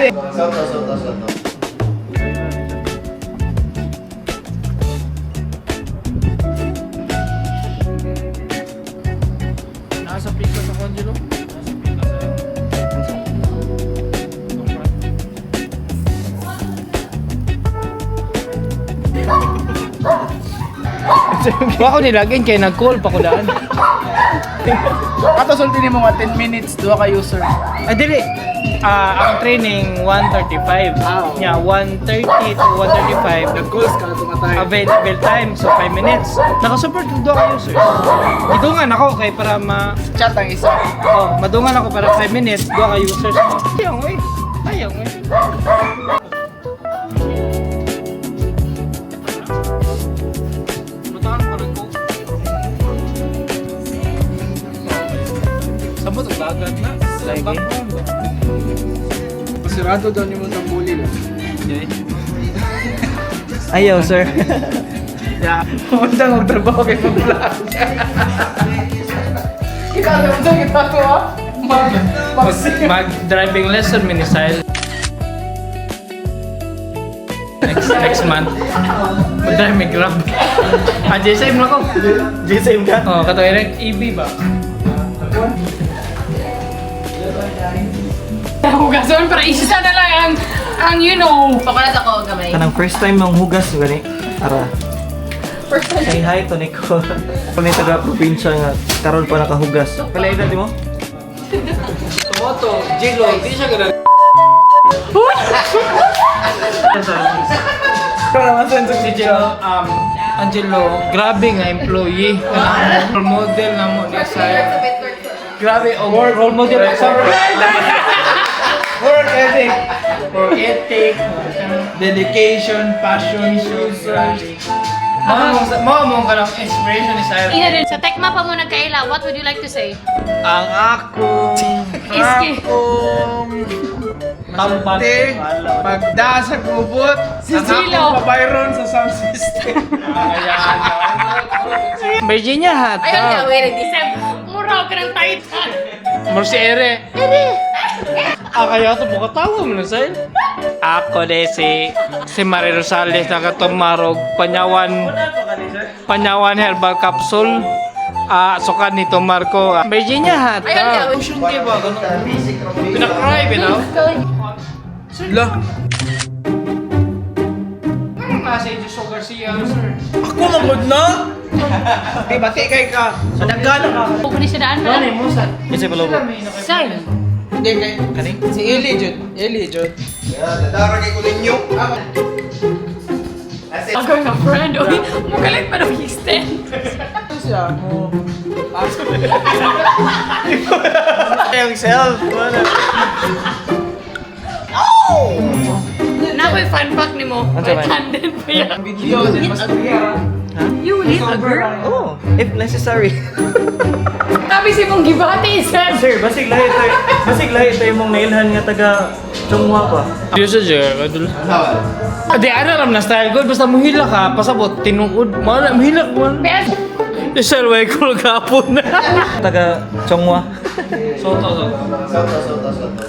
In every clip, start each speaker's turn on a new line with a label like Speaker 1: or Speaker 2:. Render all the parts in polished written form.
Speaker 1: Soto.
Speaker 2: Nasa pika sa Conjulo? Bako nilagin kaya nag-call pa ko daan.
Speaker 3: Ato sultinin mo nga 10 minutes, duha ka user.
Speaker 2: Ay, dili. Ang training 1:35. Yeah, 1:30 to 1:35.
Speaker 3: Nag-calls ka na tumatay.
Speaker 2: Available time, so 5 minutes. Naka-support yung doon kayo, sir. Idungan ako kay para
Speaker 3: Chat ang isa.
Speaker 2: madungan ako para 5 minutes, doon kayo, users. Ayaw, eh. Ayaw, eh. Butakan pa rin ko. Sabot ang dagat na.
Speaker 3: Lagi.
Speaker 2: Background ba?
Speaker 3: Pasirado daw ni mo ng bully lang.
Speaker 2: Ayaw, sir.
Speaker 3: Yeah. Pumunta magtrabaho kay pag-vlog. Ikaw na kita ko ha?
Speaker 2: Mag-driving lesson, Minisile. Next month. Mag-drive may grab. J-Same na ko.
Speaker 3: J-Same ka?
Speaker 2: Kato Eric, EV ba?
Speaker 4: Hugason para isa na lang ang you know. Papalat ako gamay.
Speaker 5: Kanang first time mong hugas gani. Ara.
Speaker 4: First time.
Speaker 5: Say hi to Nico. Kung taga probinsya nga karon pa nakahugas. Pala edad mo?
Speaker 2: Tomato, Jilo, di siya ganun. Si Jilo, Angelo, grabe nga employee. Kanang role model na mo niya sa... Grabe, role model sa...
Speaker 3: Work ethic. Work ethic. Dedication, passion, users.
Speaker 2: Mo ka ng inspiration ni Cyrus.
Speaker 4: Ina din. Sa Tecma pa mo nagkaila, what would you like to say?
Speaker 2: Ang akong...
Speaker 4: Iski.
Speaker 2: Tampan.
Speaker 3: Magda sa kubot.
Speaker 4: Si
Speaker 3: ang
Speaker 4: Gilo.
Speaker 3: akong pabayron sa sound system.
Speaker 2: Virginia hat.
Speaker 4: Ayun, wait, December. Muraw ka ng Titan.
Speaker 2: Morsi Ere. Kaya ito mo katawa mo na sa'yo. Ako de si Marie Rosales na katumarog Panyawan Herbal Capsule. Sukan nito Marco. Virginia hat.
Speaker 4: Ayun,
Speaker 2: Ocean Cave ba? Pinakry, binaw?
Speaker 3: Lah.
Speaker 2: Anong nasa yung Joshua Garcia, sir?
Speaker 3: Ako magod na. Di bati kay ka. Nagana ka.
Speaker 4: Huwag ni siya daan na.
Speaker 2: Ano yung musat?
Speaker 5: Kasi pala mo.
Speaker 4: Sign.
Speaker 3: Hindi kay.
Speaker 5: Kani?
Speaker 3: Si Eli Jud. Eli Jud.
Speaker 4: Ako na friend. Uy, magaling pa nung extend.
Speaker 3: Ano siya?
Speaker 5: Yung self. Wala.
Speaker 4: Na ko yung fun fact ni mo.
Speaker 5: Ano ba?
Speaker 4: Right-handed pa yan.
Speaker 3: Video din mas tuya.
Speaker 4: You will hit a girl?
Speaker 5: Oh, if necessary.
Speaker 4: Sabi si mong gibati, sir.
Speaker 5: Sir, basig lahi tayo mong nailhan nga taga Chongwa pa.
Speaker 2: Diyos sa Jer, kadul. Di, ano alam na style good. Basta muhila ka, pasabot, tinuod. Muhila ko man.
Speaker 4: Pero,
Speaker 2: Isalway ko gapon na.
Speaker 5: Taga Chongwa.
Speaker 2: Soto.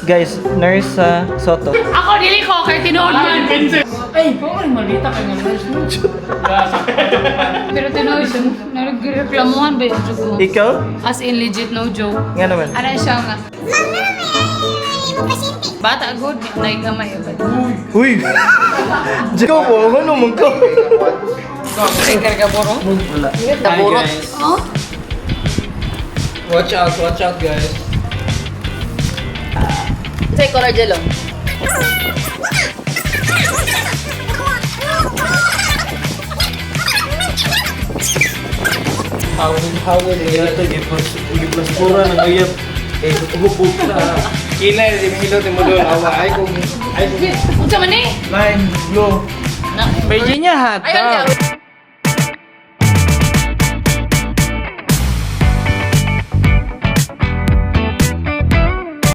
Speaker 5: Guys, nurse sa Soto.
Speaker 4: ako dili ko kay tinuod man.
Speaker 2: Ay, parang malita ka nga nurse mo.
Speaker 4: Pero tinuod siya. Nagreklamuhan ba yung joke mo?
Speaker 5: Ikaw?
Speaker 4: As in legit, no joke.
Speaker 5: Nga naman.
Speaker 4: Ano siya nga? Bata good, naigamay ba?
Speaker 5: Uy! Ikaw po, ano naman ko?
Speaker 3: Karga puro.
Speaker 5: Wala.
Speaker 3: Taburo.
Speaker 4: Oh?
Speaker 3: Watch out guys.
Speaker 4: Say color jello.
Speaker 3: Hawil.
Speaker 5: Ito, giplas pura ng uyab. Eh, hubog na.
Speaker 3: Kilay di milo ti mo doon awa ay kung
Speaker 4: Unsa man ni?
Speaker 3: line blue.
Speaker 2: Virginia hat.
Speaker 4: Ayun,